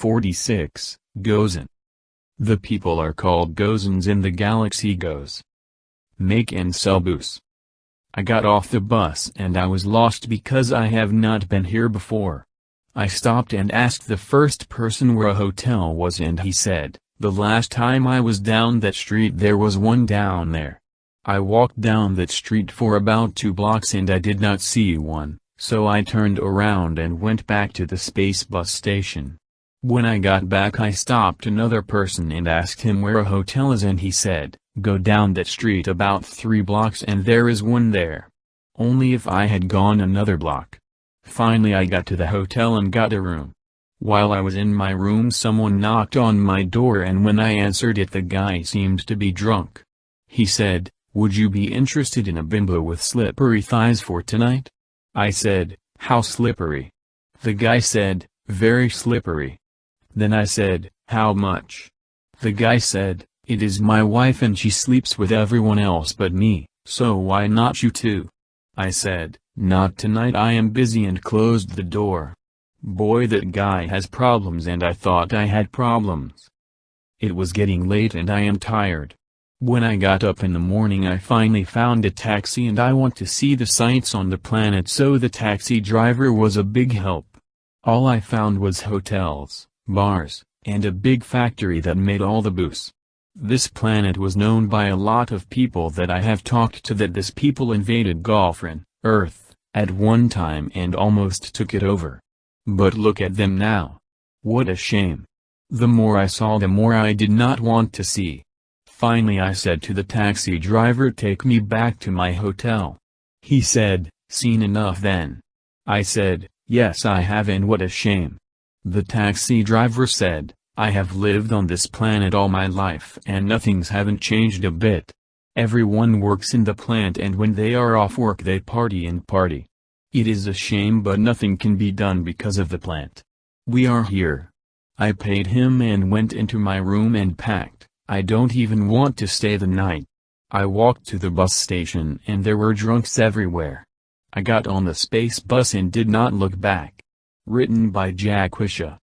46, Goson. The people are called Gosons in the galaxy Goes. Make and sell BOOSE. I got off the bus and I was lost because I have not been here before. I stopped and asked the first person where a hotel was and he said, the last time I was down that street there was one down there. I walked down that street for about 2 blocks and I did not see one, so I turned around and went back to the space bus station. When I got back I stopped another person and asked him where a hotel is and he said, go down that street about 3 blocks and there is one there. Only if I had gone another block. Finally I got to the hotel and got a room. While I was in my room someone knocked on my door and when I answered it the guy seemed to be drunk. He said, would you be interested in a bimbo with slippery thighs for tonight? I said, how slippery? The guy said, very slippery. Then I said, how much? The guy said, it is my wife and she sleeps with everyone else but me, so why not you too? I said, not tonight, I am busy, and closed the door. Boy, that guy has problems and I thought I had problems. It was getting late and I am tired. When I got up in the morning I finally found a taxi and I want to see the sights on the planet, so the taxi driver was a big help. All I found was hotels, bars, and a big factory that made all the BOOSE. This planet was known by a lot of people that I have talked to that this people invaded Goson, Earth, at one time and almost took it over. But look at them now. What a shame. The more I saw the more I did not want to see. Finally I said to the taxi driver, take me back to my hotel. He said, seen enough then. I said, yes I have, and what a shame. The taxi driver said, I have lived on this planet all my life and nothing's haven't changed a bit. Everyone works in the plant and when they are off work they party and party. It is a shame but nothing can be done because of the plant. We are here. I paid him and went into my room and packed. I don't even want to stay the night. I walked to the bus station and there were drunks everywhere. I got on the space bus and did not look back. Written by Wisha.